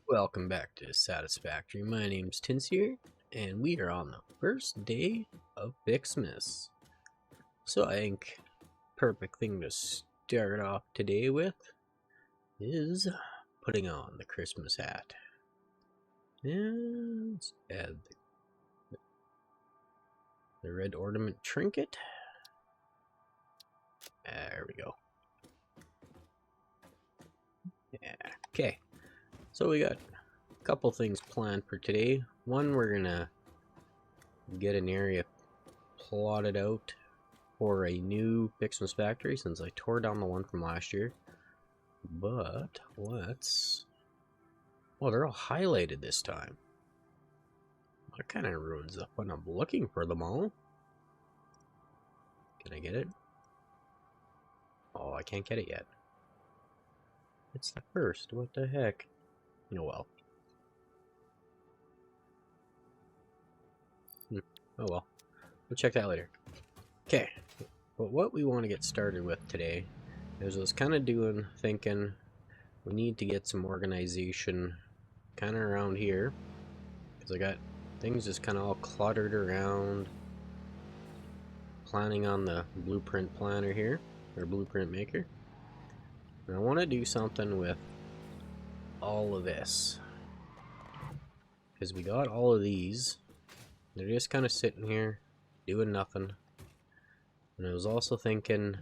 Welcome back to Satisfactory. My name's Tinsier, and we are on the first day of Xmas. So I think perfect thing to start off today with is putting on the Christmas hat. And let's add the red ornament trinket. There we go. Yeah, okay. So we got a couple things planned for today. One, we're gonna get an area plotted out for a new Xmas factory since I tore down the one from last year. But let's... well, they're all highlighted this time. That kind of ruins the fun of looking for them all. Can I get it? Oh, I can't get it yet. It's the first. What the heck? Oh well. Oh well. We'll check that later. Okay. But what we want to get started with today is I was kind of thinking we need to get some organization kind of around here. Because I got things just kind of all cluttered around. Planning on the blueprint planner here, or blueprint maker. And I want to do something with all of this. Because we got all of these. They're just kind of sitting here, doing nothing. And I was also thinking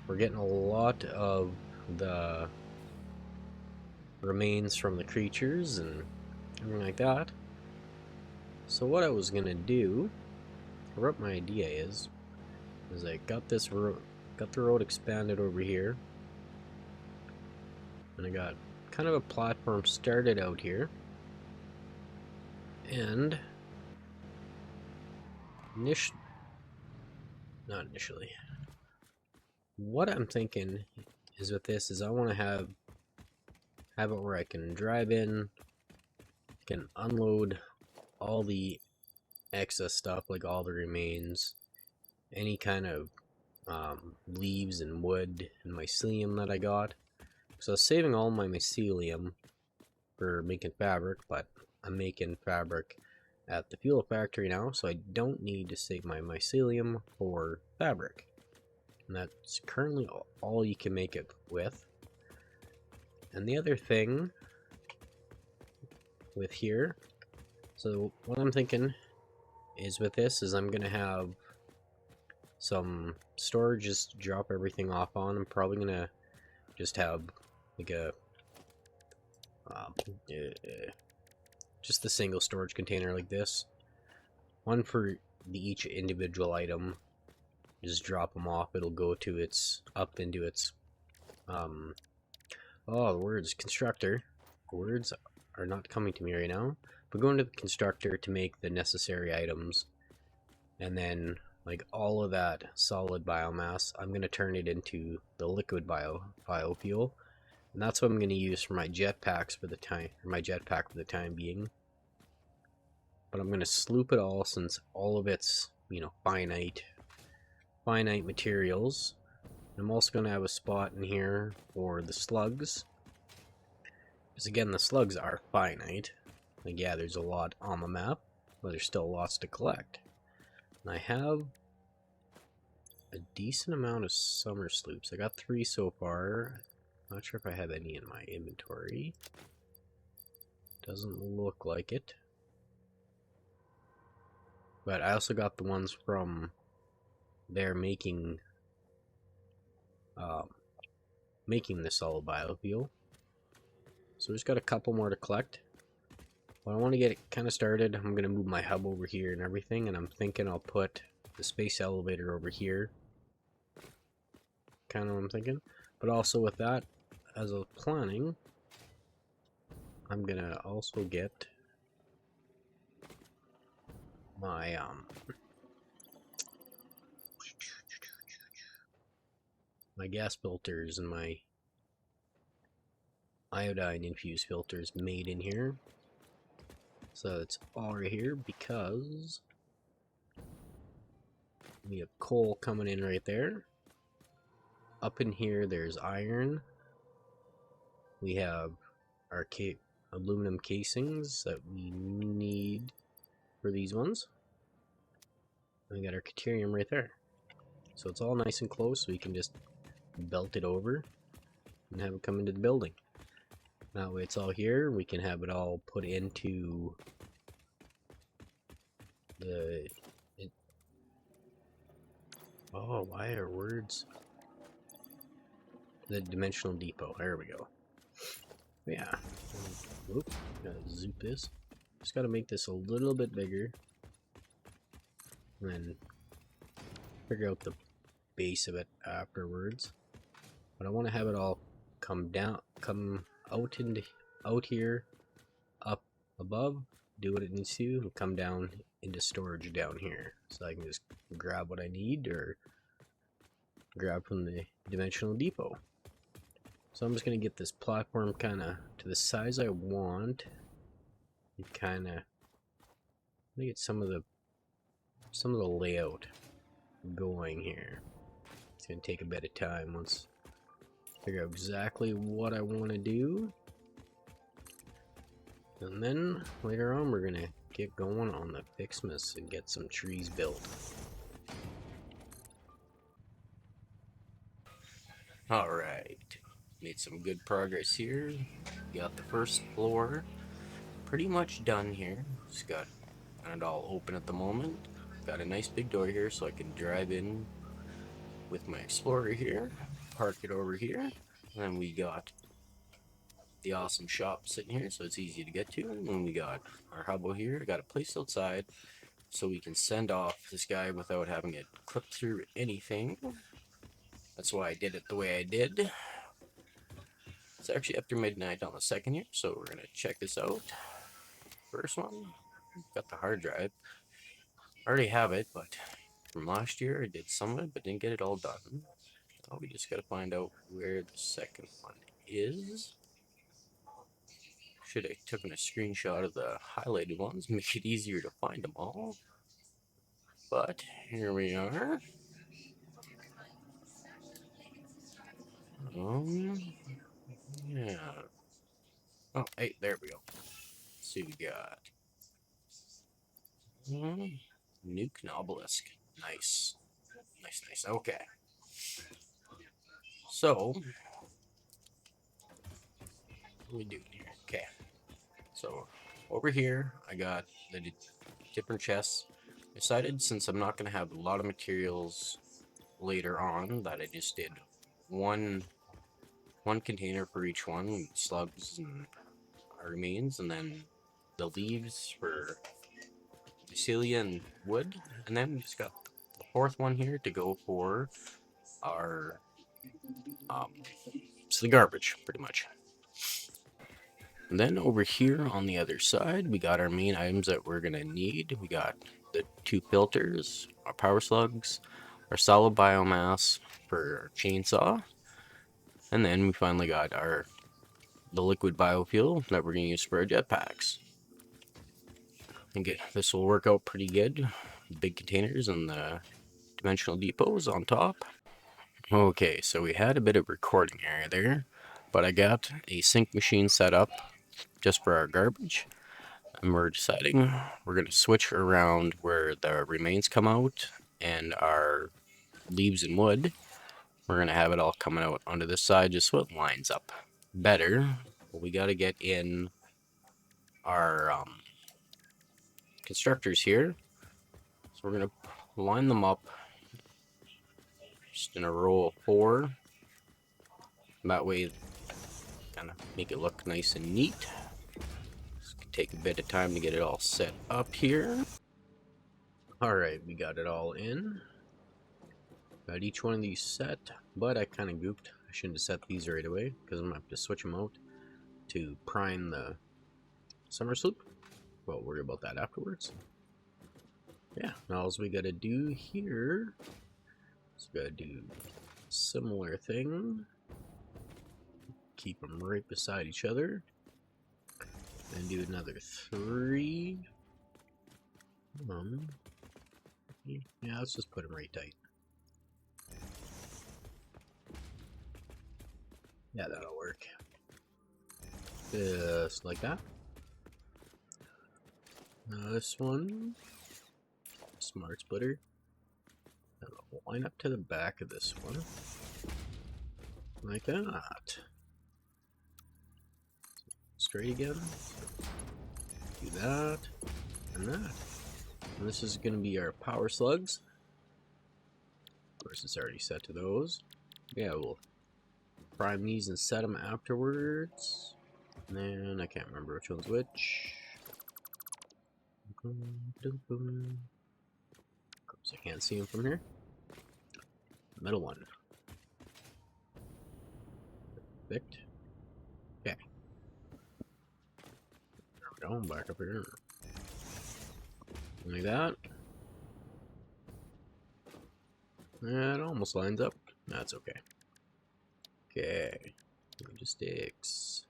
we're getting a lot of the remains from the creatures and everything like that. So what I was going to do, or what my idea is I got the road expanded over here. And I got kind of a platform started out here. And not initially. What I'm thinking is with this is I want to have it where I can drive in, can unload all the excess stuff, like all the remains, any kind of leaves and wood and mycelium that I got. So I was saving all my mycelium for making fabric, but I'm making fabric at the fuel factory now, so I don't need to save my mycelium for fabric. And that's currently all you can make it with. And the other thing with here, so what I'm thinking is with this is I'm gonna have some storage, just drop everything off on. I'm probably gonna just have like a just a single storage container like this, one for each individual item. Just drop them off. It'll go to its up into its oh, the words constructor. Words are not coming to me right now. But go into the constructor to make the necessary items, and then like all of that solid biomass, I'm gonna turn it into the liquid biofuel, and that's what I'm gonna use for my jetpacks for the time being. But I'm gonna sloop it all since all of it's, you know, finite materials. I'm also gonna have a spot in here for the slugs, because again, the slugs are finite. Like, yeah, there's a lot on the map, but there's still lots to collect. And I have a decent amount of summer sloops. I got 3 so far. Not sure if I have any in my inventory. Doesn't look like it. But I also got the ones from there making the solid biofuel. So we just got a couple more to collect. But I want to get it kind of started. I'm going to move my hub over here and everything, and I'm thinking I'll put the space elevator over here. Kind of what I'm thinking. But also with that, as I was planning, I'm going to also get my my gas filters and my iodine infused filters made in here. So it's all right here because we have coal coming in right there. Up in here there's iron. We have our aluminum casings that we need for these ones. And we got our Caterium right there. So it's all nice and close, so we can just belt it over and have it come into the building. That way it's all here, we can have it all put into the... oh, why are words? The dimensional depot, there we go. Yeah. Whoop, gotta zoop this. Just gotta make this a little bit bigger. And then figure out the base of it afterwards. But I want to have it all come out here, up above, do what it needs to, and come down into storage down here. So I can just grab what I need or grab from the dimensional depot. So I'm just gonna get this platform kinda to the size I want. And kinda get some of the layout going here. It's gonna take a bit of time once I figure out exactly what I want to do. And then later on we're gonna get going on the Fixmas and get some trees built. Alright, made some good progress here. Got the first floor pretty much done here. Just got it all open at the moment. Got a nice big door here so I can drive in with my Explorer here, park it over here, and then we got the awesome shop sitting here so it's easy to get to, and then we got our hubbo here. I got it placed outside so we can send off this guy without having it clip through anything. That's why I did it the way I did. It's actually after midnight on the second here, so we're gonna check this out. First one, got the hard drive. I already have it, but from last year I did some of it, but didn't get it all done. Now we just gotta find out where the second one is. Should have taken a screenshot of the highlighted ones, make it easier to find them all. But here we are. Yeah. Oh, hey, there we go. Let's see what we got. Nuke Obelisk. Nice. Nice, nice. Okay. So, what are we doing here? Okay. So, over here, I got the different chests. I decided since I'm not going to have a lot of materials later on that I just did one container for each one, slugs and remains, and then the leaves for mycelia and wood, and then we just got the fourth one here to go for our it's the garbage pretty much. And then over here on the other side we got our main items that we're gonna need. We got the 2 filters, our power slugs, our solid biomass for our chainsaw, and then we finally got the liquid biofuel that we're gonna use for our jetpacks. And this will work out pretty good. The big containers and the dimensional depots on top. Okay, so we had a bit of recording area there, but I got a sink machine set up just for our garbage, and we're deciding we're going to switch around where the remains come out and our leaves and wood. We're going to have it all coming out onto this side just so it lines up better. But we got to get in our constructors here, so we're going to line them up just in a row of 4. That way, kind of make it look nice and neat. This could take a bit of time to get it all set up here. Alright, we got it all in. Got each one of these set, but I kind of gooped. I shouldn't have set these right away because I'm going to have to switch them out to prime the summer sloop. We'll worry about that afterwards. Yeah, now all we got to do here is we got to do a similar thing. Keep them right beside each other. And do another 3. Yeah, let's just put them right tight. Yeah, that'll work. Just like that. Now this one, smart splitter. Line up to the back of this one. Like that. Straight again. Do that. And that. And this is going to be our power slugs. Of course, it's already set to those. Yeah, we'll prime these and set them afterwards. And then I can't remember which one's which. Of course, I can't see them from here. Middle one. Perfect. Okay. There we go. Back up here. Like that. That almost lines up. That's okay. Okay. Logistics.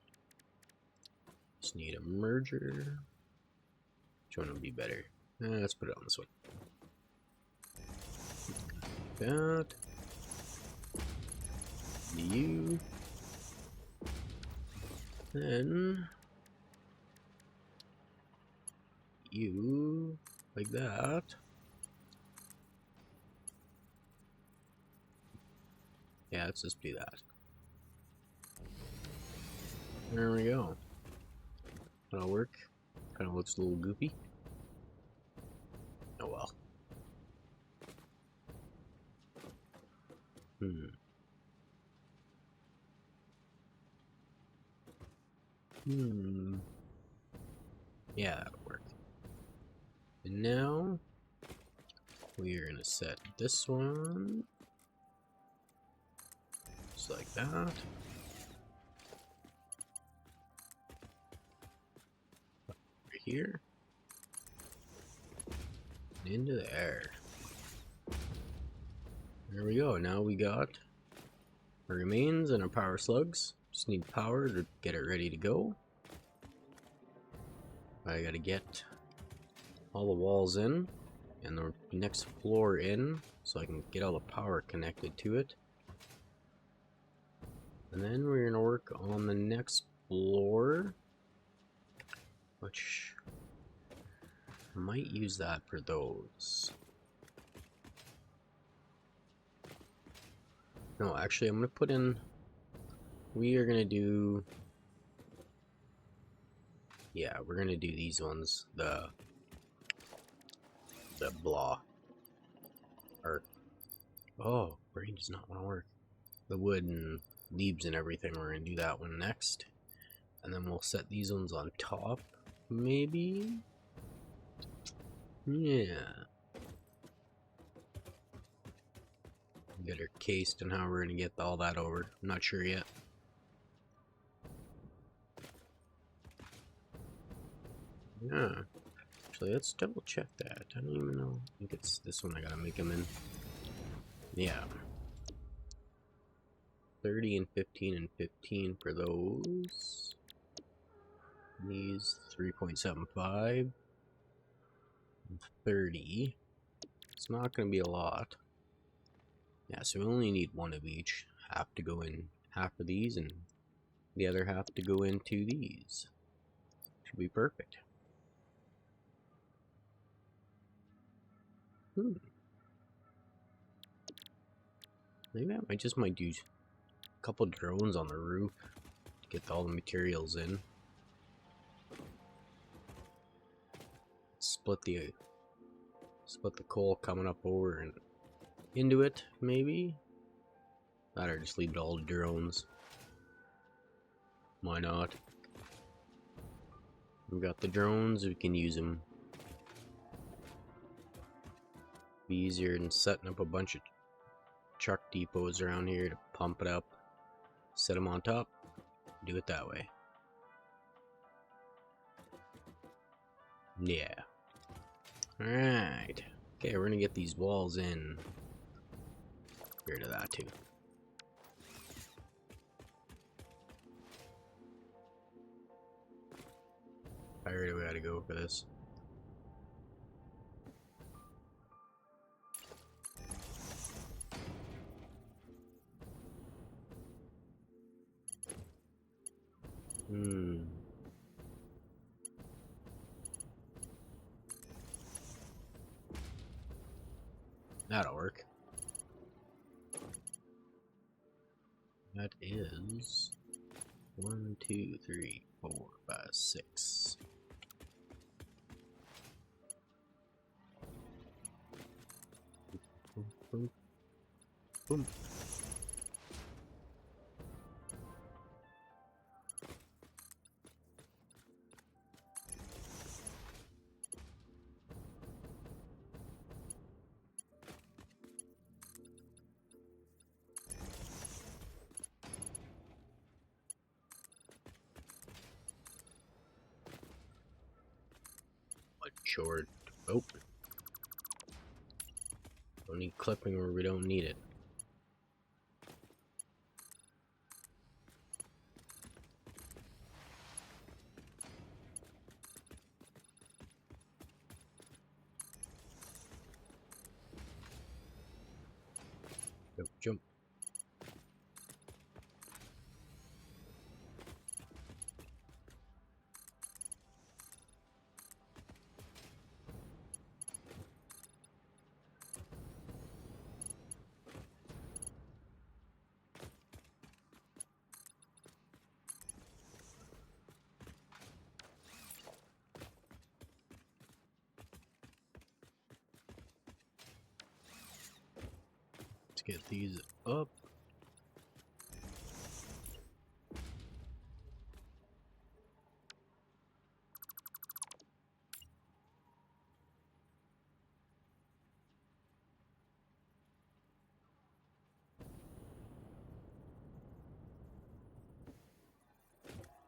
Just need a merger. Which one would be better? Let's put it on this one. That. You. Then. You. Like that. Yeah, let's just do that. There we go. That'll work. Kind of looks a little goopy. Oh well. Yeah, that'll work. And now we are gonna set this one just like that. Right here. And into there. There we go. Now we got our remains and our power slugs. Just need power to get it ready to go. I gotta get all the walls in and the next floor in so I can get all the power connected to it. And then we're gonna work on the next floor, which I might use that for those. No, actually I'm gonna put in, we are gonna do, yeah, we're gonna do these ones, the blah, or, oh, brain does not want to work. The wood and leaves and everything, we're gonna do that one next. And then we'll set these ones on top, maybe? Yeah. Get her cased and how we're gonna get all that over. I'm not sure yet. Yeah. Actually, let's double check that. I don't even know. I think it's this one I gotta make them in. Yeah. 30 and 15 and 15 for those. These 3.75. 30. It's not gonna be a lot. Yeah, so we only need one of each. Half to go in half of these and the other half to go into these. Should be perfect. Maybe I might do a couple drones on the roof to get all the materials in. Split the coal coming up over and into it, maybe? Or just leave it all drones. Why not? We got the drones, we can use them. Be easier than setting up a bunch of truck depots around here to pump it up. Set them on top, do it that way. Yeah. Alright. Okay, we're gonna get these walls in. Get rid of that too. I really gotta go for this. That'll work. That is 1, 2, 3, 4, 5, 6. Boom, boom, boom. Short. Oh. Don't need clipping where we don't need it. Jump, jump. Let's get these up.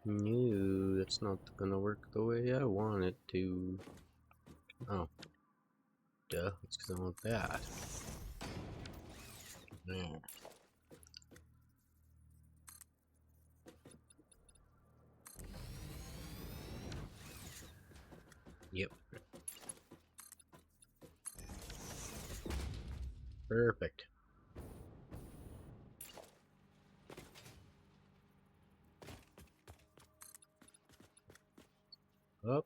No, that's not gonna work the way I want it to. Oh. Duh, it's because I want that. There. Yep. Perfect. Up.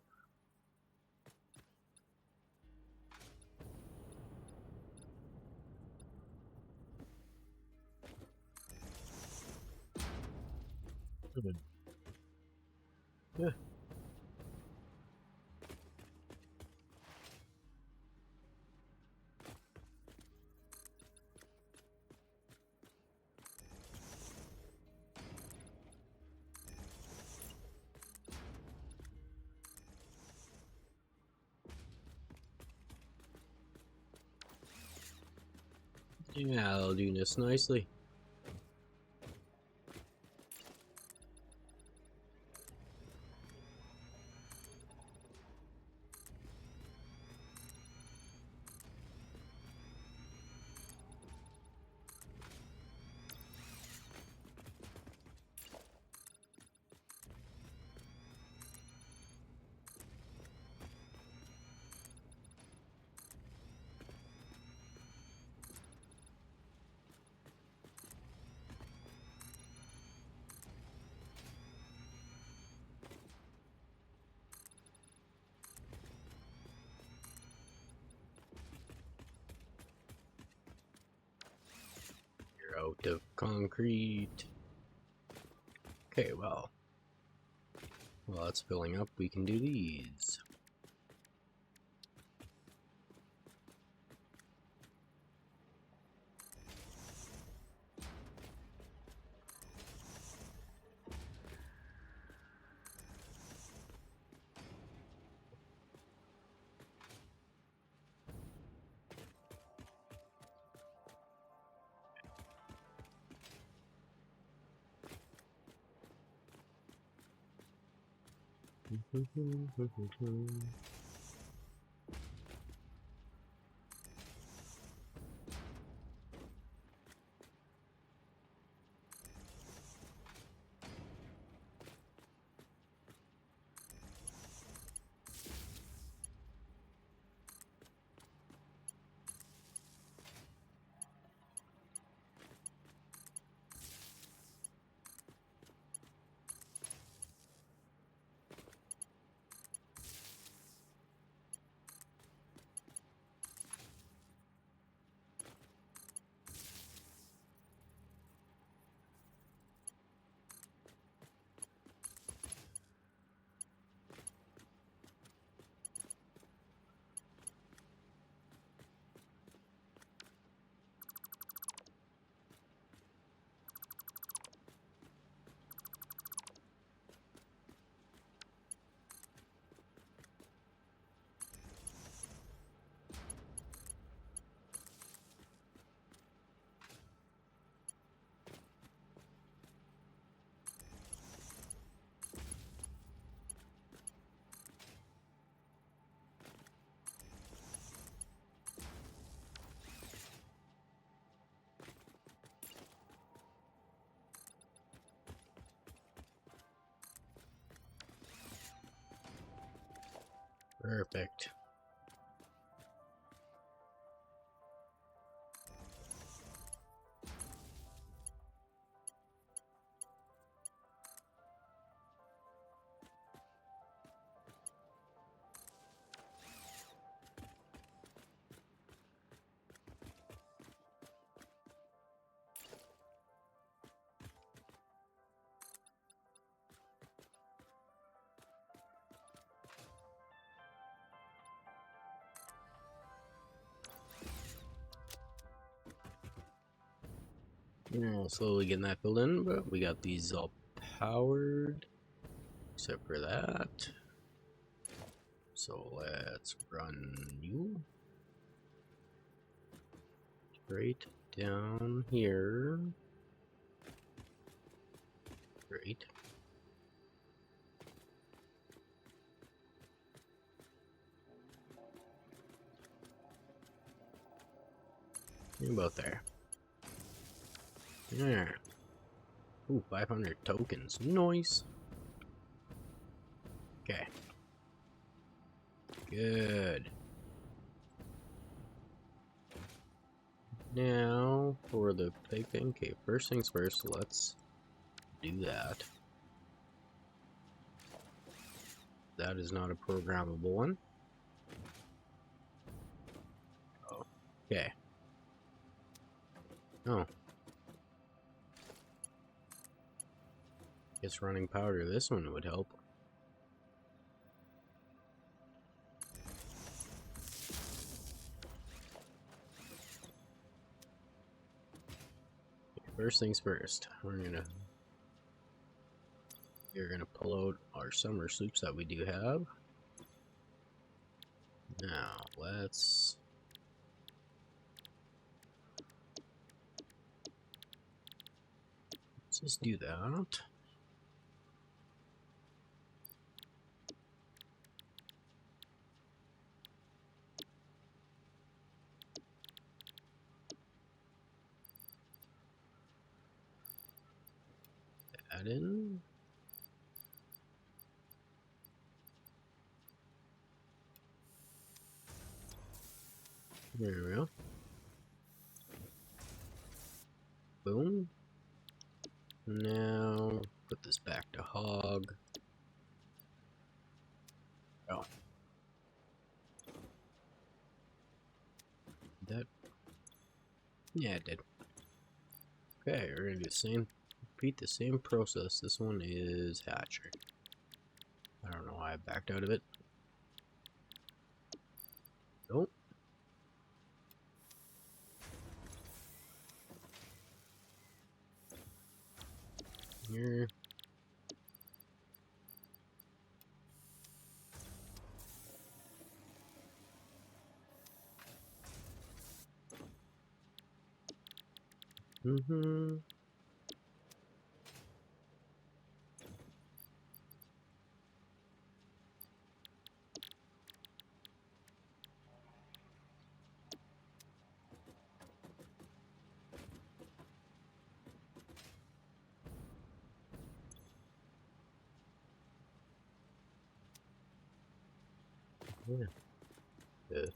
Good. Yeah. Yeah, I'll do this nicely. You're out of concrete. Okay, well. While it's filling up, we can do these. Perfect. Slowly getting that filled in, but we got these all powered, except for that. So let's run you straight down here. Great. About there. There. Ooh, 500 tokens. Nice. Okay. Good. Now, for the big thing. Okay, first things first, let's do that. That is not a programmable one. Oh, okay. Oh. Guess running powder, this one would help. First things first, we're gonna pull out our summer soups that we do have. Now let's just do that. Add in. There we go. Boom. Now put this back to hog. Oh. That. Yeah, it did. Okay, we're gonna do the same. Repeat the same process. This one is hatchery. I don't know why I backed out of it. Nope. Here. Mm-hmm. Yeah. Good.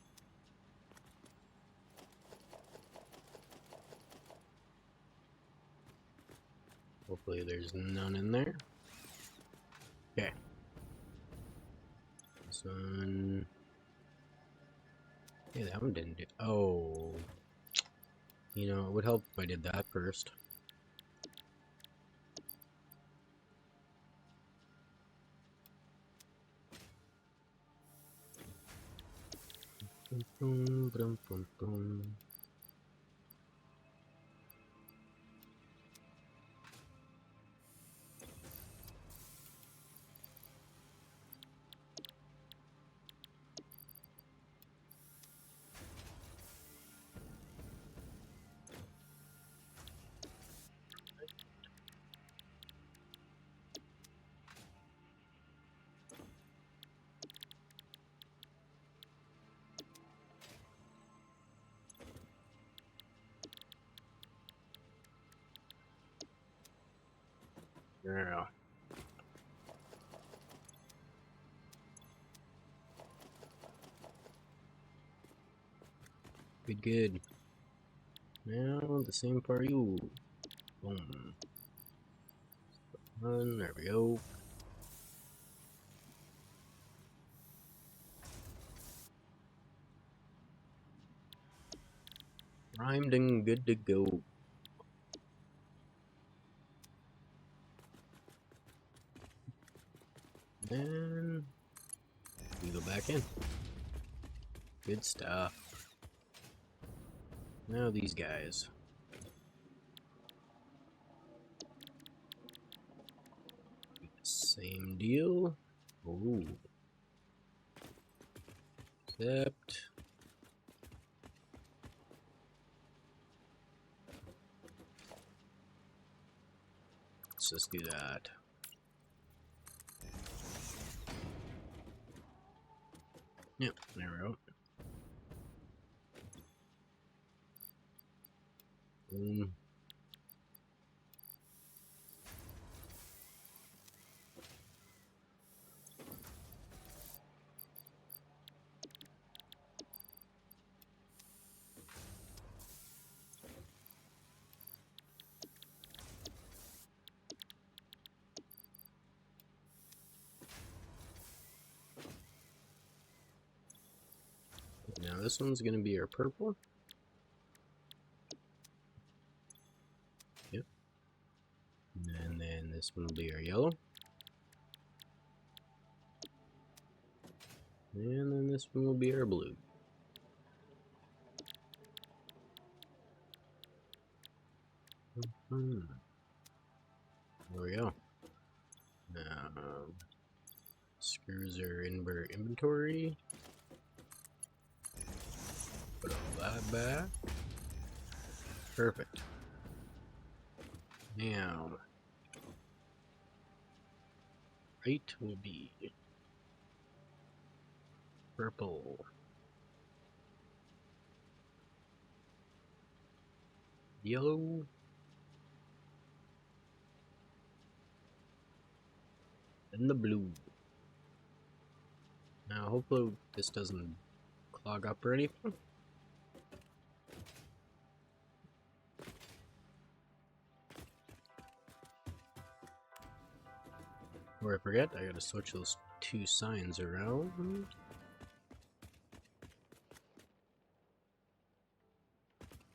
Hopefully there's none in there. Okay. This one. Yeah, that one didn't do. Oh. You know, it would help if I did that first. Boom, boom, boom, boom. There we go. Good, good. Now the same for you. Boom. One, there we go. Primed and good to go. And we go back in. Good stuff. Now these guys. Same deal. Ooh. Except let's just do that. Yep, there we go. Boom. Now this one's gonna be our purple. Yep. And then this one will be our yellow. And then this one will be our blue. There we go. Screws are in our inventory. Put all that back. Perfect. Now, right will be purple, yellow, and the blue. Now, hopefully this doesn't clog up or anything. Before I forget, I gotta switch those two signs around.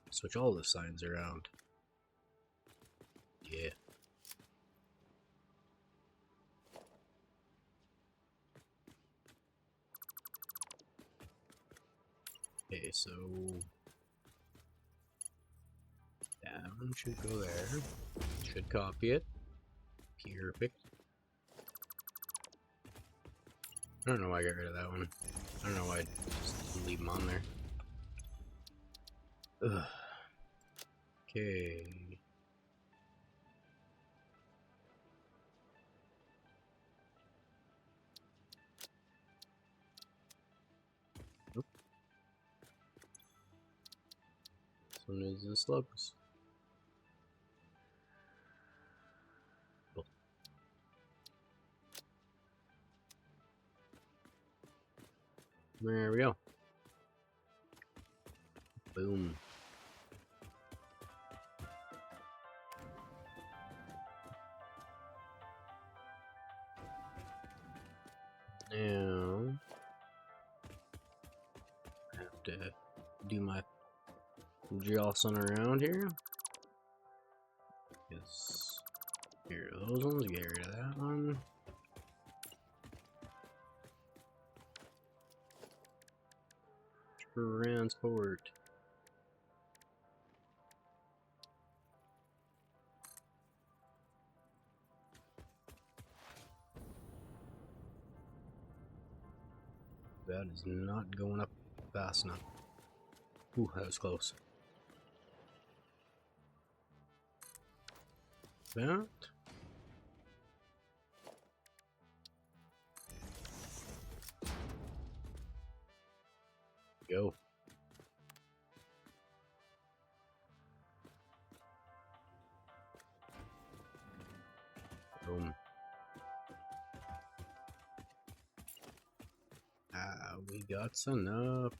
Switch all the signs around. Yeah. Okay, so that one should go there. Should copy it. Perfect. I don't know why I got rid of that one. I don't know why I just leave them on there. Ugh. Okay. Nope. This one is the slugs. Oh. There we go. Boom. Now I have to do my jostling around here. Yes. Here are those ones. Get rid of that one. Transport. That is not going up fast enough. Ooh, that was close. That. Go. Boom. Ah, we got enough.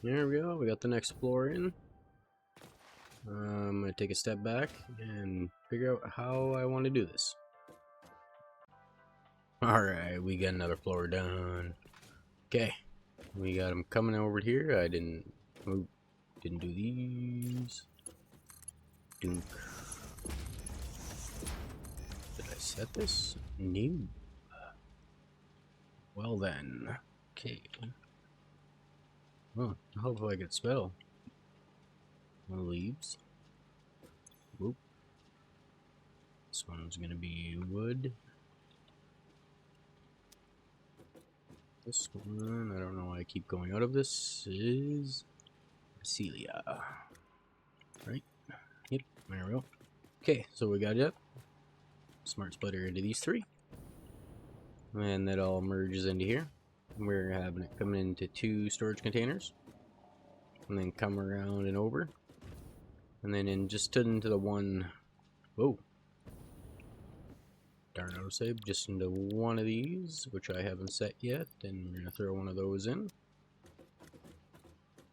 There we go, we got the next floor in. I'm gonna take a step back and figure out how I want to do this. Alright, we got another floor done. Okay, we got them coming over here. I didn't do these. Dunk. Did I set this? No. Well then. Okay. Oh, hopefully I can spell. Leaves. Whoop. This one's gonna be wood. This one, I don't know why I keep going out of this, is mycelia. Right? Yep, there we go. Okay, so we got it up. Smart splitter into these three. And that all merges into here. We're having it coming into 2 storage containers. And then come around and over. And then in just into the one... Whoa. Darn autosave. Just into one of these, which I haven't set yet. And we're going to throw one of those in.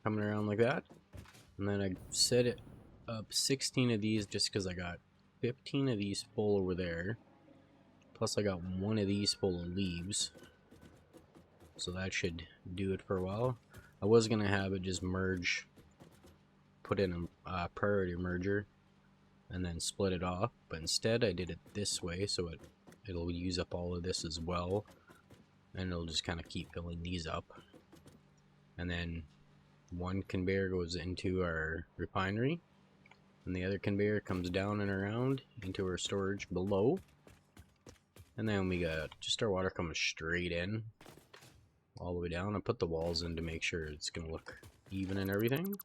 Coming around like that. And then I set it up 16 of these just because I got 15 of these full over there. Plus I got one of these full of leaves. So that should do it for a while. I was going to have it just merge, put in a priority merger, and then split it off. But instead I did it this way, so it'll use up all of this as well. And it'll just kind of keep filling these up. And then one conveyor goes into our refinery. And the other conveyor comes down and around into our storage below. And then we got just our water coming straight in. All the way down. I put the walls in to make sure it's going to look even and everything.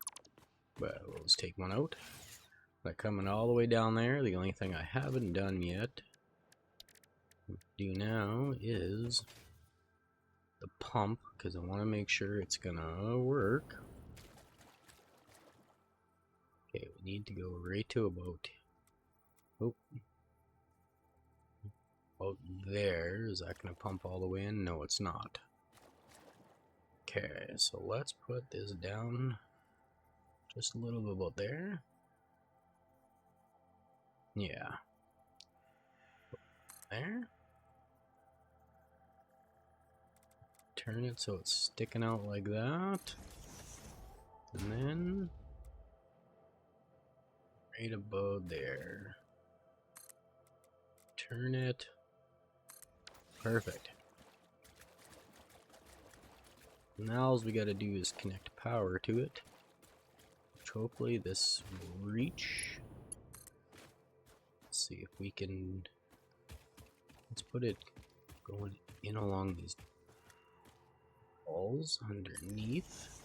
But we'll just take one out. But coming all the way down there, the only thing I haven't done yet do now is the pump, because I want to make sure it's going to work. Okay, we need to go right to about there. Is that going to pump all the way in? No, it's not. Okay, so let's put this down just a little bit about there. Yeah. There. Turn it so it's sticking out like that. And then right above there. Turn it. Perfect. Now all we gotta do is connect power to it. Which hopefully this will reach. Let's see if we can. Let's put it going in along these walls underneath.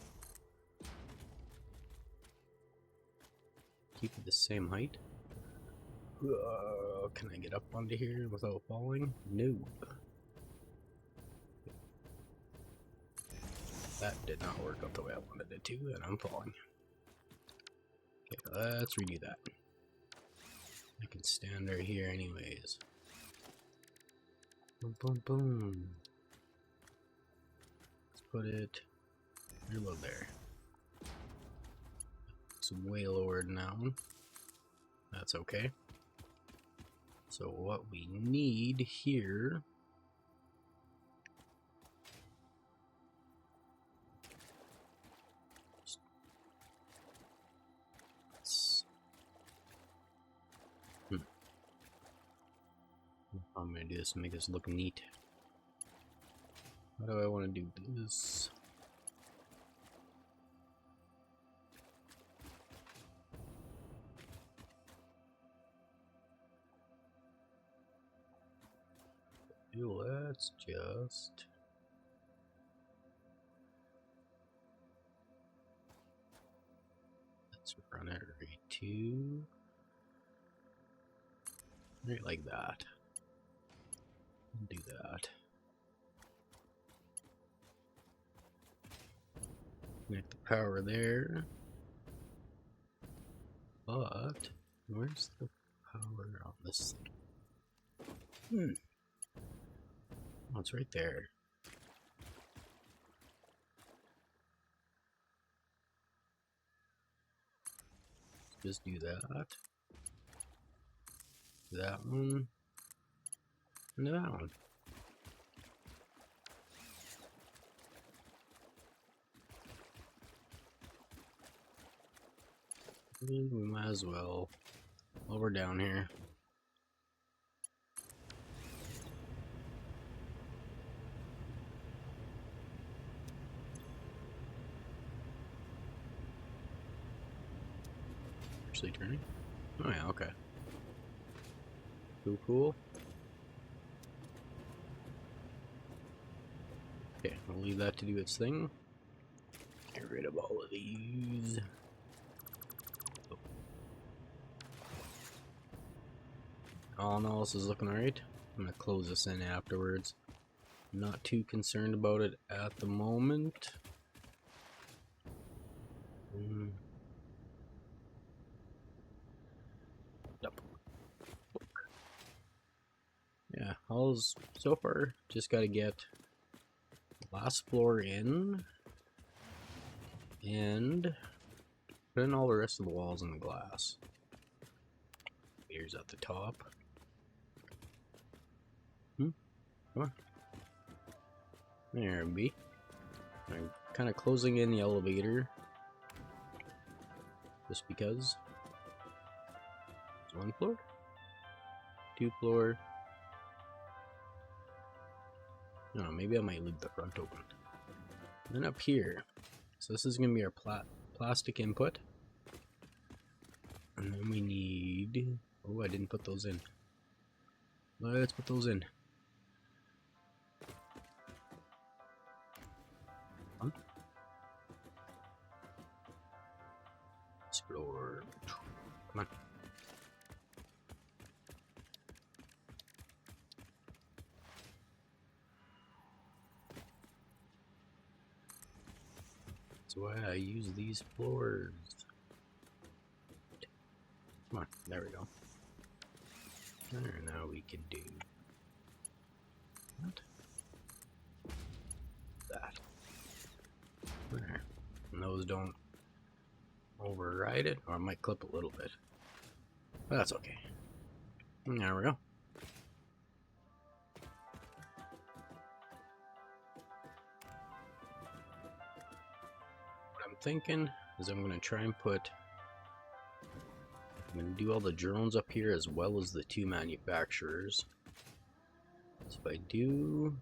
Keep it the same height. Can I get up onto here without falling? No. That did not work out the way I wanted it to, and I'm falling. Okay, let's redo that. I can stand right here anyways. Boom, boom, boom. Let's put it right about there. It's way lower now. That's okay. So what we need here I'm gonna do this to make this look neat. How do I want to do this? Let's just run it right to right like that. Do that. Connect the power there. But where's the power on this thing? Oh, it's right there. Just do that. That one. And that one. We might as well, while we're down here. Actually turning? Oh yeah, okay. Cool, cool. Okay, I'll leave that to do its thing. Get rid of all of these. All in all, this is looking alright. I'm gonna close this in afterwards. I'm not too concerned about it at the moment. Yep. Yeah, all's so far. Just gotta get the last floor in and put in all the rest of the walls in the glass. Here's at the top. Come on. There it be. I'm kind of closing in the elevator just because. There's one floor, two floor. No, maybe I might leave the front open. And then up here, so this is gonna be our plastic input, and then we need. Oh, I didn't put those in. Let's put those in. Explore. Come on. That's why I use these floors. Come on, there we go. There, now we can do that. That. There. And those don't override it, or I might clip a little bit. But that's okay. And there we go. What I'm thinking is I'm going to try and put... I'm going to do all the drones up here as well as the two manufacturers. So if I do...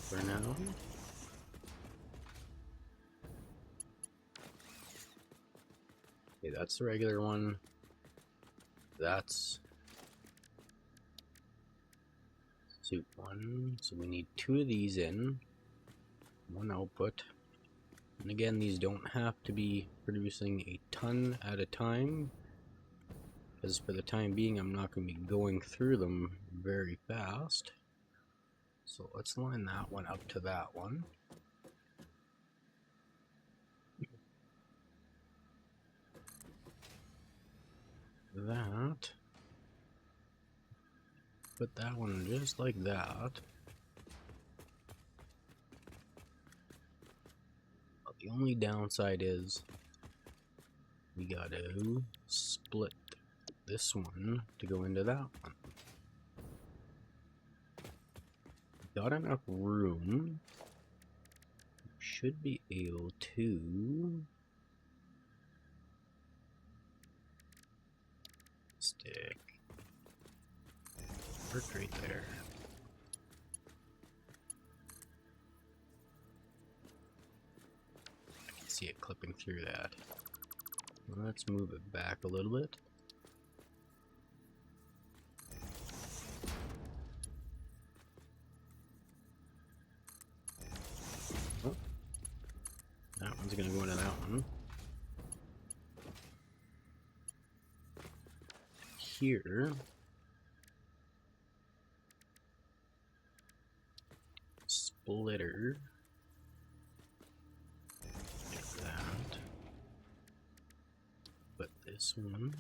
for now. Okay, that's the regular one. That's suit one. So we need two of these in. One output. And again, these don't have to be producing a ton at a time, because for the time being I'm not going to be going through them very fast. So let's line that one up to that one. That. Put that one just like that. But the only downside is we gotta split this one to go into that one. Got enough room. Should be able to stick right there. I can see it clipping through that. Let's move it back a little bit. Oh. That one's gonna go into that one. Here. Splitter. Like that. Put this one.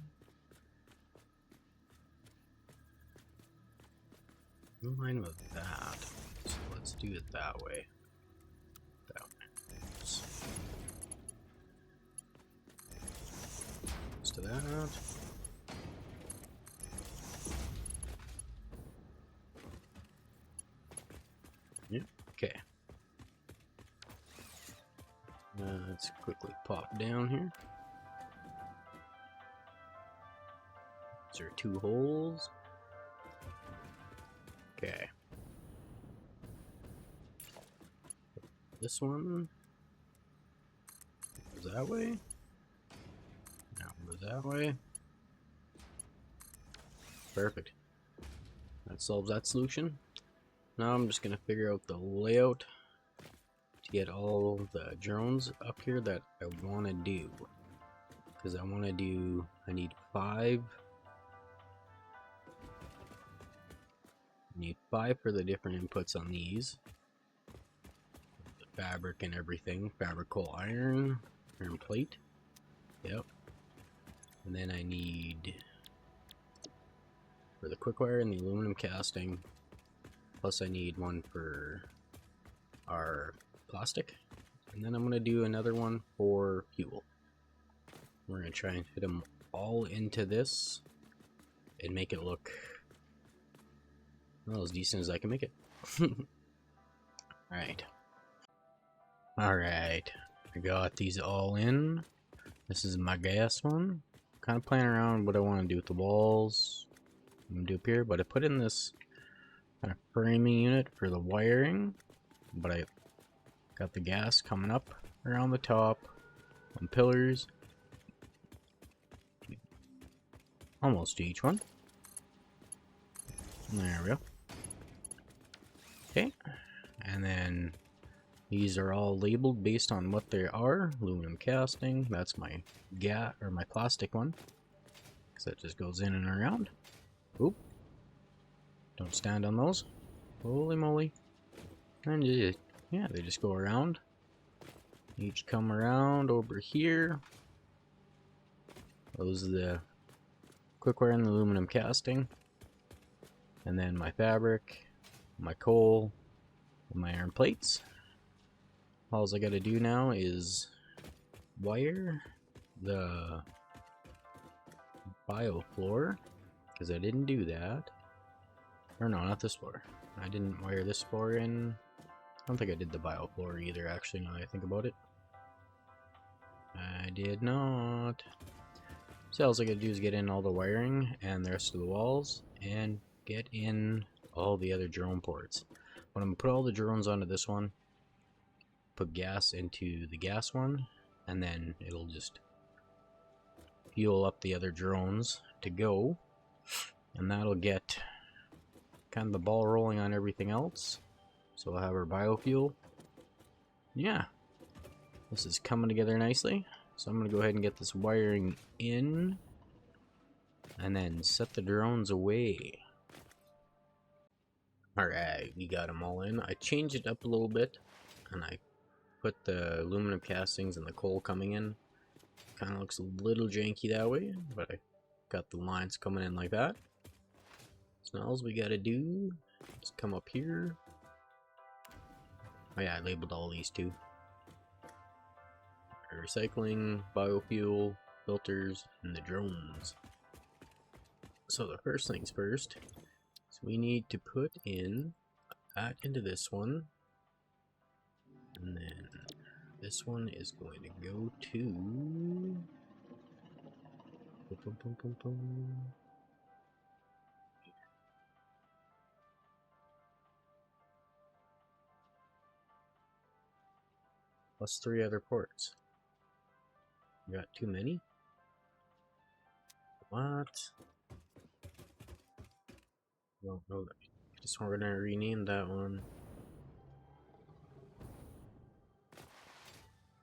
No mind with that. So let's do it that way. That way. Let's do that. Yep. Okay. Let's quickly pop down here. Is there 2 holes? Okay. This one goes that way. Now goes that way. Perfect. That solves that solution. Now I'm just gonna figure out the layout to get all the drones up here that I want to do. Because I need 5. I need 5 for the different inputs on these. The fabric and everything. Fabric, coal, iron plate. Yep. And then I need for the quick wire and the aluminum casting. Plus I need one for our plastic. And then I'm going to do another one for fuel. We're going to try and fit them all into this and make it look, well, as decent as I can make it. Alright. Alright. I got these all in. This is my gas one. Kind of playing around what I want to do with the walls. I'm going to do up here, but I put in this kind of framing unit for the wiring. But I got the gas coming up around the top on pillars. Almost to each one. There we go. Okay. And then these are all labeled based on what they are. Aluminum casting. That's my my plastic one. Because that just goes in and around. Oop. Don't stand on those. Holy moly. And yeah, they just go around. Each come around over here. Those are the quickwire and the aluminum casting. And then my fabric, my coal, and my iron plates. All I gotta do now is wire the biofloor, because I didn't do that. Or no, not this floor. I didn't wire this floor in. I don't think I did the biofloor either, actually, now that I think about it. I did not. So all I gotta do is get in all the wiring and the rest of the walls, and get in all the other drone ports. But I'm gonna put all the drones onto this one, put gas into the gas one, and then it'll just fuel up the other drones to go, and that'll get kind of the ball rolling on everything else. So we'll have our biofuel. Yeah, this is coming together nicely. So I'm gonna go ahead and get this wiring in, and then set the drones away. Alright, we got them all in. I changed it up a little bit, and I put the aluminum castings and the coal coming in. Kind of looks a little janky that way, but I got the lines coming in like that. So now all we gotta do is come up here. Oh yeah, I labeled all these too. Recycling, biofuel, filters, and the drones. So the first things first, so we need to put in that into this one, and then this one is going to go to plus 3 other ports. You got too many? What? Don't know that. Just we're gonna rename that one.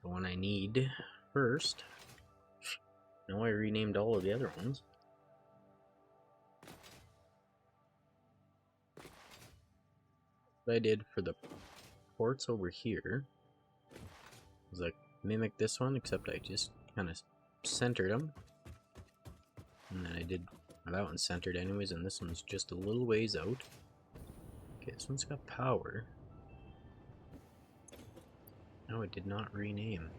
The one I need first. Now I renamed all of the other ones. What I did for the ports over here was I mimicked this one, except I just kind of centered them. And then I did, well, that one's centered anyways, and this one's just a little ways out. Okay, this one's got power. No, it did not rename.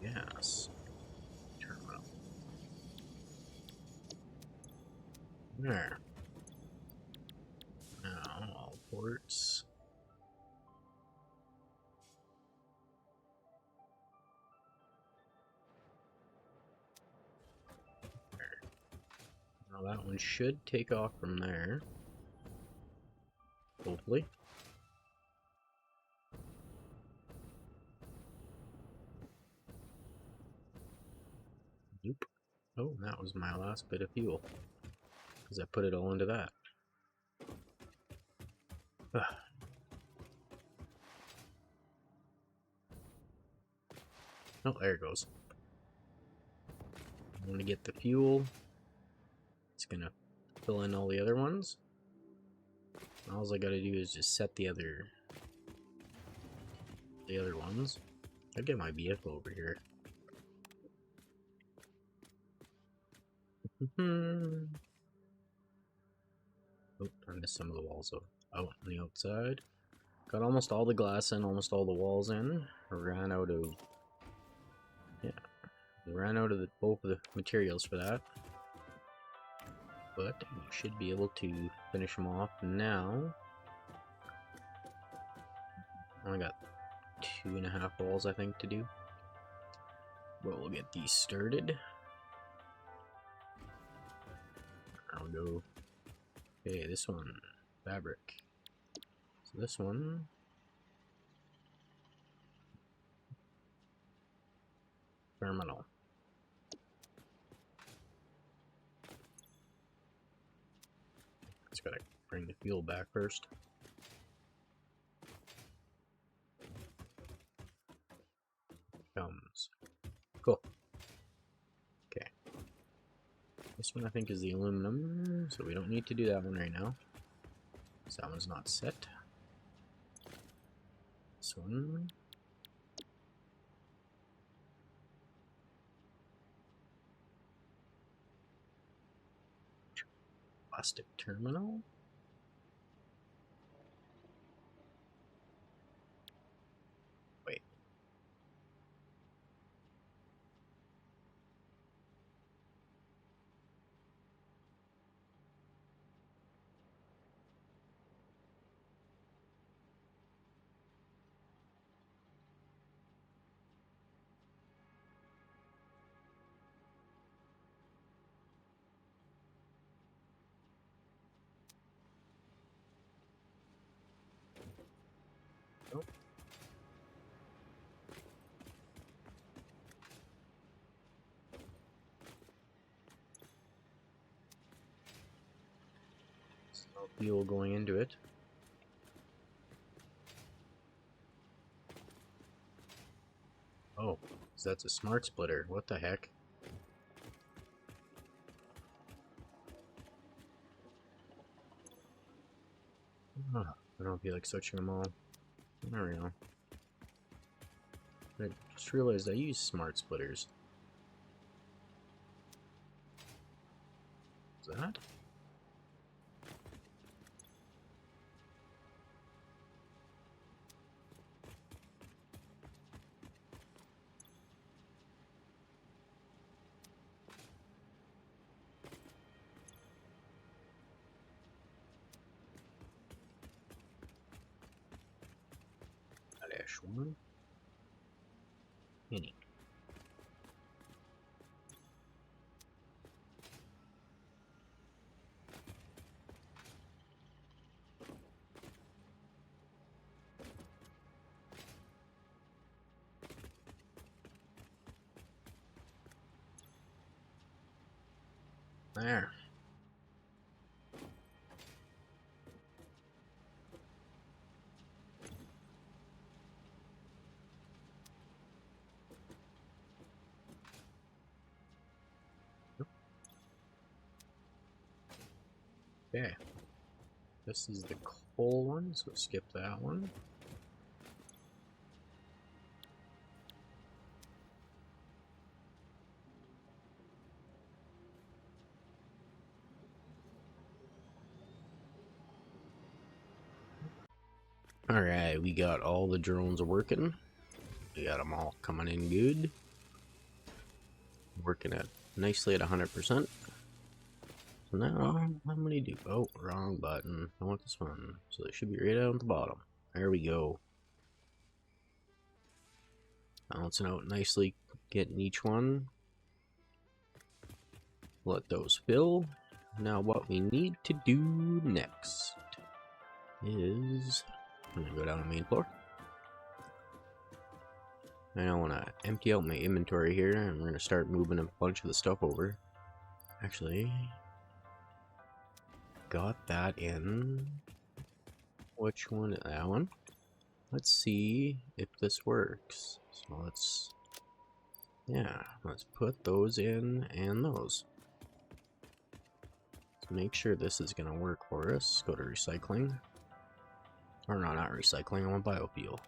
Yes. Terminal. There. Now, all ports. There. Now that one should take off from there. Hopefully. Nope. Oh, that was my last bit of fuel. Because I put it all into that. Ugh. Oh, there it goes. I'm going to get the fuel. It's going to fill in all the other ones. All I got to do is just set the other ones. I'll get my vehicle over here. Oh, I missed some of the walls out on the outside. Got almost all the glass in, almost all the walls in. Ran out of both of the materials for that. But you should be able to finish them off now. Only got 2.5 walls, I think, to do. But we'll get these started. I'll go. Okay, this one, fabric. So this one, terminal. Just gotta bring the fuel back first. Comes. Cool. Okay. This one I think is the aluminum, so we don't need to do that one right now. So that one's not set. This one. Plastic terminal. Wait. Nope. There's no fuel going into it. Oh, so that's a smart splitter. What the heck? Oh, I don't feel like switching them all. There we go. I just realized I use smart splitters. Is that? Dash one. Mini. There. Okay. This is the coal one, so skip that one. Alright, we got all the drones working. We got them all coming in good. Working at nicely at 100%. So now, how many do? Oh, wrong button. I want this one. So they should be right down at the bottom. There we go. Balancing out nicely, getting each one. Let those fill. Now what we need to do next is, I'm gonna go down the main floor. And I want to empty out my inventory here, and we're gonna start moving a bunch of the stuff over. Actually, got that in. Which one? That one. Let's see if this works. So let's, yeah, let's put those in and those. Let's make sure this is gonna work for us. Go to recycling. Or no, not recycling, I want biofuel.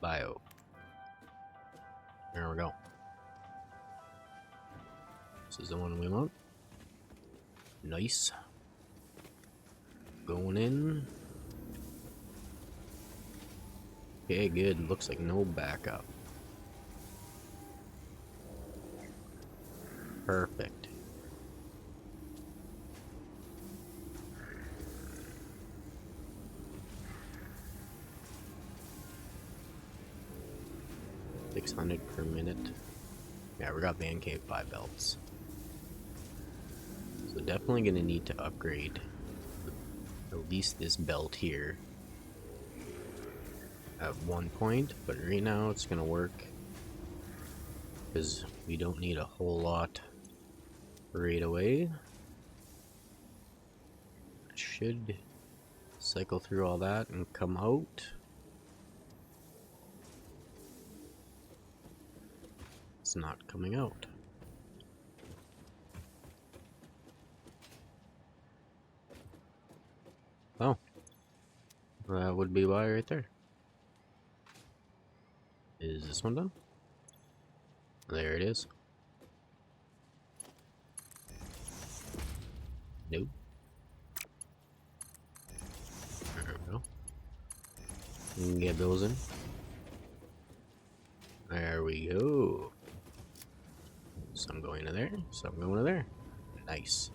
Bio. There we go. This is the one we want. Nice. Going in. Okay, good. Looks like no backup. Perfect. $600 per minute. Yeah, we got man cave 5 belts. So definitely gonna need to upgrade at least this belt here at one point, but right now it's gonna work because we don't need a whole lot right away. Should cycle through all that and come out. It's not coming out. Oh, that would be why right there. Is this one done? There it is. Nope. There we go. We can get those in. There we go. Some going to there, some going to there. Nice.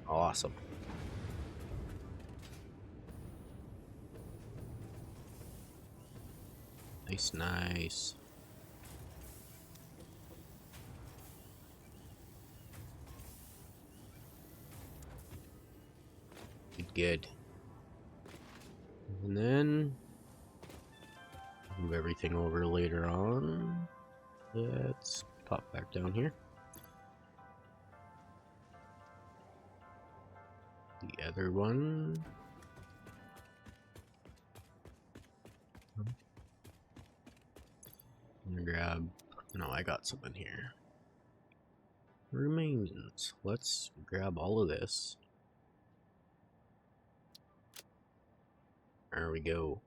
Awesome. Nice, nice. Good, good. And then move everything over later on. Let's pop back down here. The other one. I'm gonna grab. No, I got some in here. Remains. Let's grab all of this. There we go.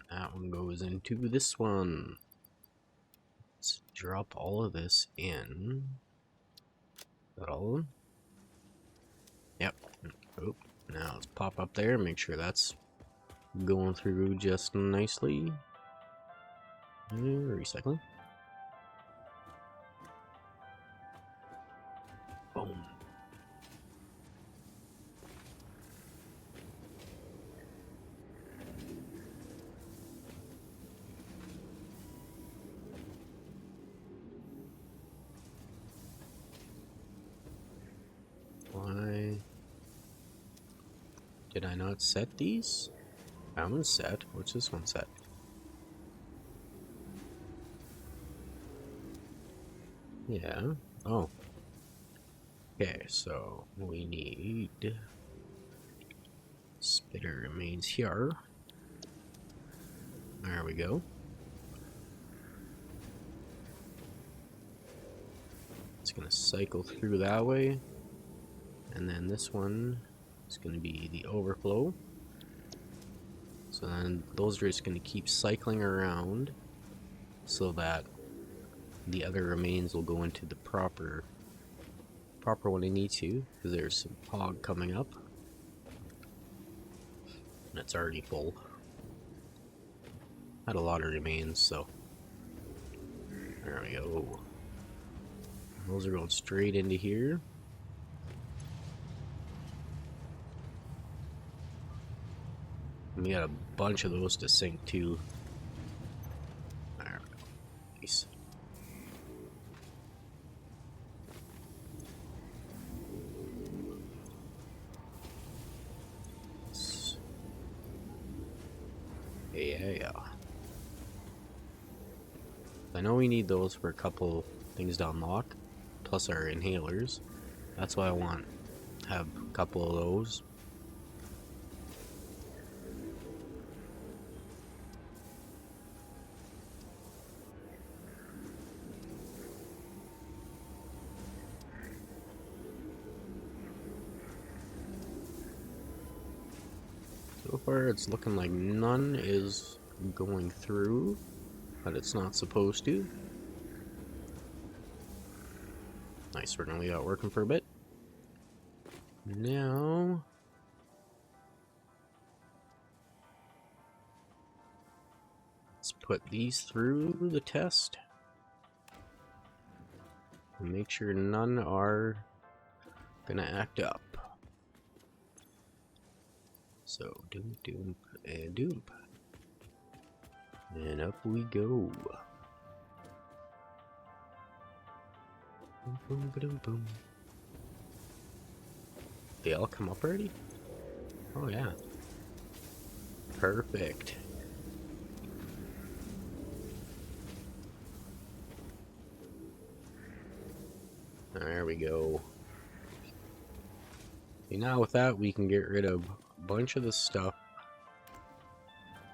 That one goes into this one. Let's drop all of this in. Got all of them? Yep. Oh, now let's pop up there and make sure that's going through just nicely. Recycling. Boom. Why did I not set these? That one's set. What's this one set? Yeah. Oh. Okay, so we need spitter remains here. There we go. gonna cycle through that way, and then this one is gonna be the overflow. So then those are just gonna keep cycling around so that the other remains will go into the proper when they need to, because there's some hog coming up. And it's already full. Had a lot of remains, so there we go. Those are going straight into here. And we got a bunch of those to sink too. There we go. Nice. Yeah. I know we need those for a couple things to unlock, plus our inhalers. That's why I want to have a couple of those. So far it's looking like none is going through, but it's not supposed to. Nice, we're gonna leave that working for a bit. Now let's put these through the test and make sure none are gonna act up. So doom, doom, and doom. And up we go. Boom, boom, boom, boom. They all come up already? Oh yeah. Perfect. There we go. And now with that, we can get rid of a bunch of the stuff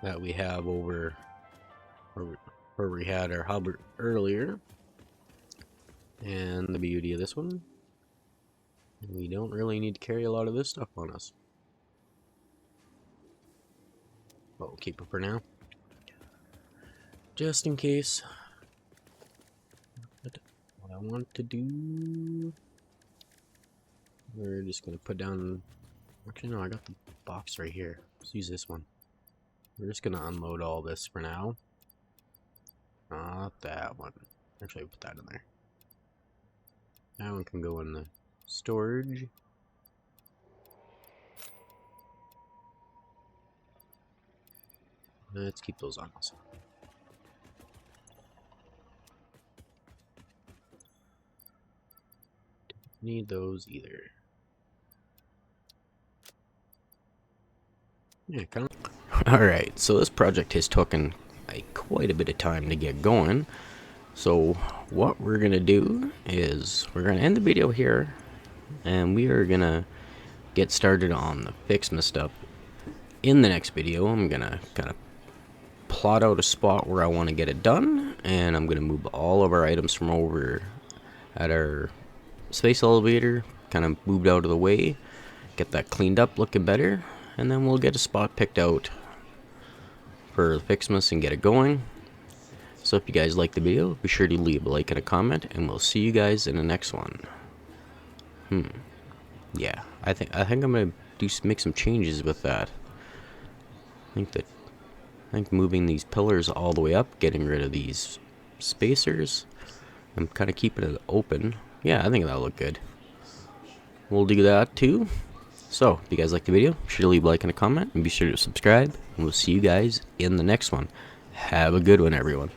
that we have over where we had our hub earlier. And the beauty of this one, we don't really need to carry a lot of this stuff on us. But we'll keep it for now, just in case. But what I want to do, we're just gonna put down. Actually, no, I got the box right here. Let's use this one. We're just gonna unload all this for now. Not that one. Actually, put that in there. That one can go in the storage. Let's keep those on also. Don't need those either. Yeah, kind of. Alright, so this project has taken quite a bit of time to get going. So what we're gonna do is we're gonna end the video here, and we are gonna get started on the Fixmas stuff. In the next video, I'm gonna kind of plot out a spot where I want to get it done, and I'm gonna move all of our items from over at our space elevator, kind of moved out of the way, get that cleaned up, looking better, and then we'll get a spot picked out for Fixmas and get it going. So if you guys like the video, be sure to leave a like and a comment, and we'll see you guys in the next one. Yeah, I think I'm gonna make some changes with that. I think moving these pillars all the way up, getting rid of these spacers, and kind of keeping it open. Yeah, I think that'll look good. We'll do that too. So if you guys like the video, be sure to leave a like and a comment, and be sure to subscribe, and we'll see you guys in the next one. Have a good one, everyone.